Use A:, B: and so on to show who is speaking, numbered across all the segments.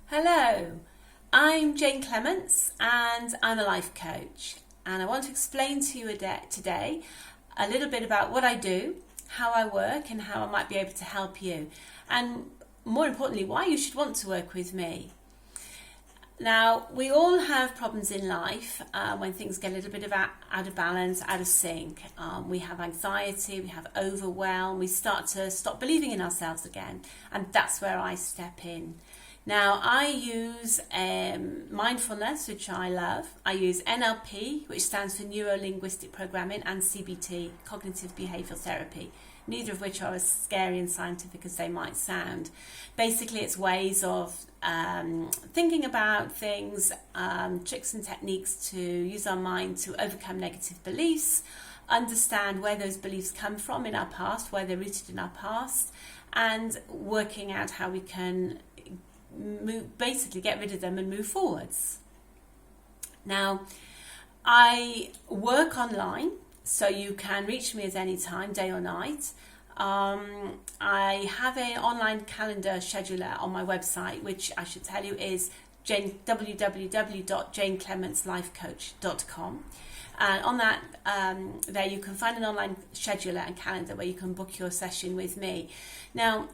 A: Hello, I'm Jane Clements and I'm a life coach, and I want to explain to you today a little bit about what I do, how I work and how I might be able to help you, and more importantly why you should want to work with me. Now, we all have problems in life when things get a little bit out of balance, out of sync. We have anxiety, we have overwhelm, we start to stop believing in ourselves again, and that's where I step in. Now, I use Mindfulness, which I love. I use NLP, which stands for Neuro-Linguistic Programming, and CBT, Cognitive Behavioural Therapy, neither of which are as scary and scientific as they might sound. Basically, it's ways of thinking about things, tricks and techniques to use our mind to overcome negative beliefs, understand where those beliefs come from in our past, where they're rooted in our past, and working out how we can basically get rid of them and move forwards. Now, I work online, so you can reach me at any time, day or night. I have an online calendar scheduler on my website, which I should tell you is www.janeclementslifecoach.com. And on that, there you can find an online scheduler and calendar where you can book your session with me. Now,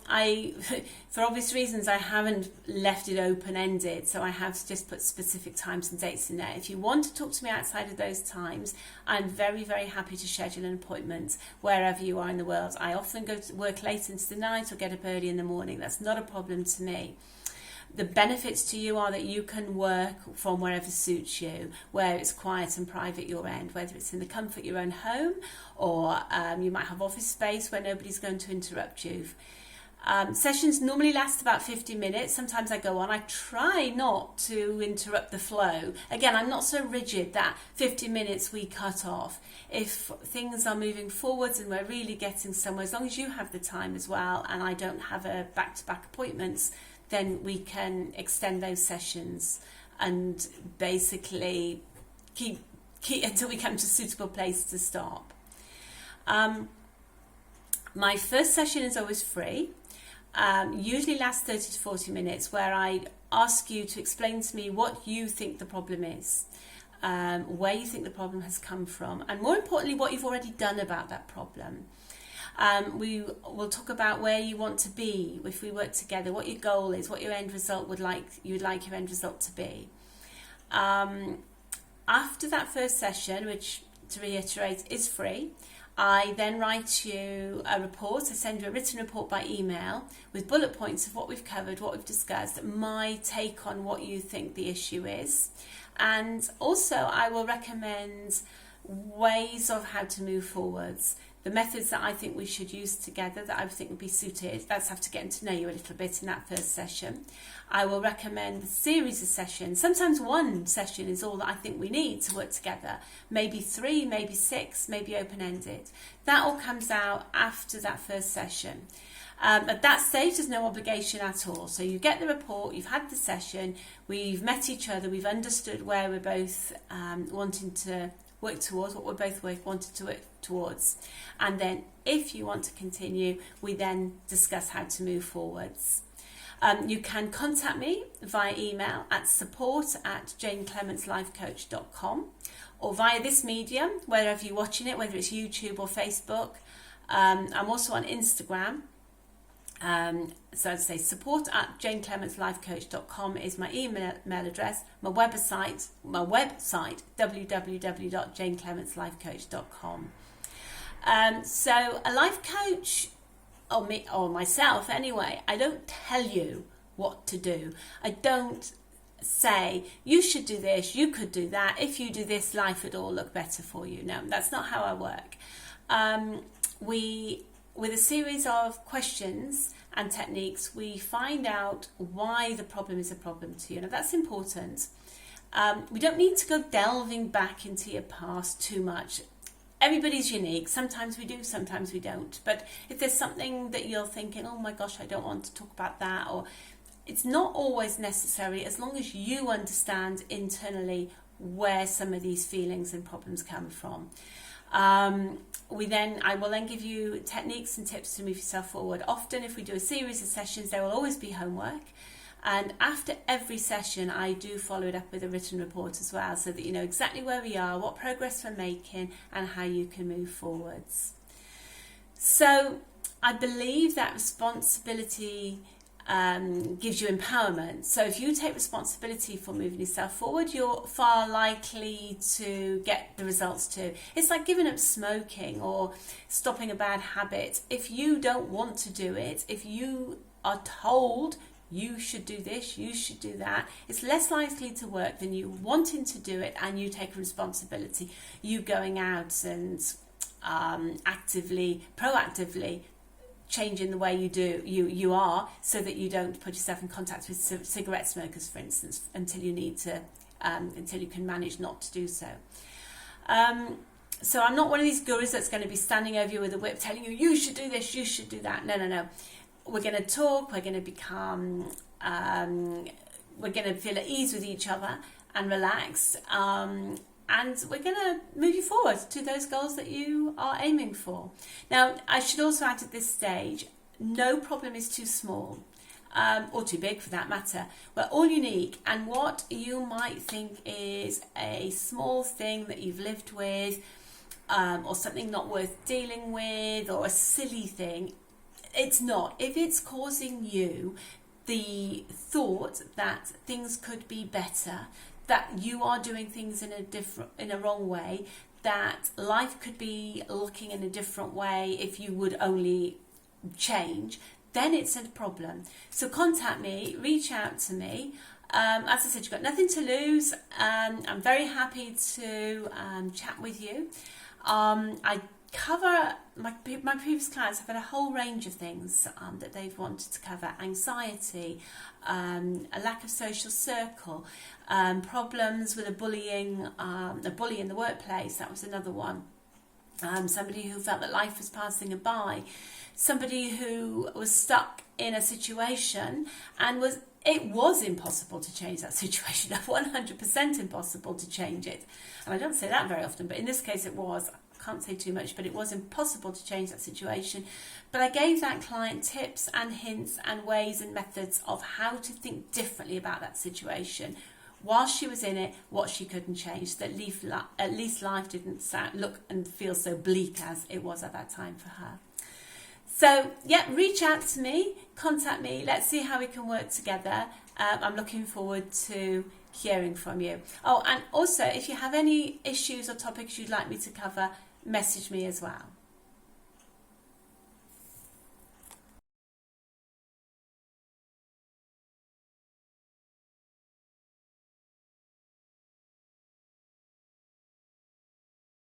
A: for obvious reasons, I haven't left it open-ended, so I have just put specific times and dates in there. If you want to talk to me outside of those times, I'm very, very happy to schedule an appointment wherever you are in the world. I often go to work late into the night or get up early in the morning. That's not a problem to me. The benefits to you are that you can work from wherever suits you, where it's quiet and private your end, whether it's in the comfort of your own home or you might have office space where nobody's going to interrupt you. Sessions normally last about 50 minutes. Sometimes I go on. I try not to interrupt the flow. Again, I'm not so rigid that 50 minutes we cut off. If things are moving forwards and we're really getting somewhere, as long as you have the time as well and I don't have a back-to-back appointments, then we can extend those sessions and basically keep until we come to a suitable place to stop. My first session is always free. Usually lasts 30 to 40 minutes, where I ask you to explain to me what you think the problem is, where you think the problem has come from, and more importantly, what you've already done about that problem. We will talk about where you want to be if we work together, what your goal is, what your end result you would like your end result to be. After that first session, which to reiterate is free, I then write you a report. I send you a written report by email with bullet points of what we've covered, what we've discussed, my take on what you think the issue is. And also I will recommend ways of how to move forwards. The methods that I think we should use together that I think would be suited. That's have to get to know you a little bit in that first session. I will recommend a series of sessions. Sometimes one session is all that I think we need to work together. Maybe 3, maybe 6, maybe open-ended. That all comes out after that first session. At that stage, there's no obligation at all. So you get the report, you've had the session, we've met each other, we've understood where we're both wanting to work towards, what we're both wanted to work towards. And then if you want to continue, we then discuss how to move forwards. You can contact me via email at support@janeclementslifecoach.com or via this medium, wherever you're watching it, whether it's YouTube or Facebook. I'm also on Instagram. So I'd say support@janeclementslifecoach.com is my email address. My website www.janeclementslifecoach.com. So a life coach, or me or myself anyway, I don't tell you what to do. I don't say you should do this, you could do that, if you do this life would all look better for you. No, that's not how I work. With a series of questions and techniques, we find out why the problem is a problem to you. Now, that's important. We don't need to go delving back into your past too much. Everybody's unique. Sometimes we do, sometimes we don't. But if there's something that you're thinking, oh my gosh, I don't want to talk about that, or it's not always necessary, as long as you understand internally where some of these feelings and problems come from. I will then give you techniques and tips to move yourself forward. Often if we do a series of sessions, there will always be homework. And after every session, I do follow it up with a written report as well, so that you know exactly where we are, what progress we're making, and how you can move forwards. So I believe that responsibility gives you empowerment. So if you take responsibility for moving yourself forward, you're far likely to get the results too. It's like giving up smoking or stopping a bad habit. If you don't want to do it, if you are told you should do this, you should do that, it's less likely to work than you wanting to do it and you take responsibility. You going out and proactively changing the way you are, so that you don't put yourself in contact with cigarette smokers, for instance, until you can manage not to do so. So I'm not one of these gurus that's going to be standing over you with a whip telling you should do this, you should do that. No. We're going to talk, we're going to become, we're going to feel at ease with each other and relax, and we're going to move you forward to those goals that you are aiming for. Now, I should also add at this stage, no problem is too small, or too big for that matter. We're all unique, and what you might think is a small thing that you've lived with, or something not worth dealing with, or a silly thing, it's not. If it's causing you the thought that things could be better, that you are doing things in a wrong way, that life could be looking in a different way if you would only change, then it's a problem. So contact me, reach out to me. As I said, you've got nothing to lose. I'm very happy to chat with you. I cover my previous clients have had a whole range of things that they've wanted to cover: anxiety, a lack of social circle, problems with a bully in the workplace. That was another one. Somebody who felt that life was passing them by, somebody who was stuck in a situation and it was impossible to change that situation, 100% impossible to change it. And I don't say that very often, but in this case it was. Can't say too much, but it was impossible to change that situation. But I gave that client tips and hints and ways and methods of how to think differently about that situation while she was in it, what she couldn't change, so that at least life didn't look and feel so bleak as it was at that time for her. So yeah, reach out to me, contact me, let's see how we can work together. I'm looking forward to hearing from you. Oh, and also if you have any issues or topics you'd like me to cover, message me as well.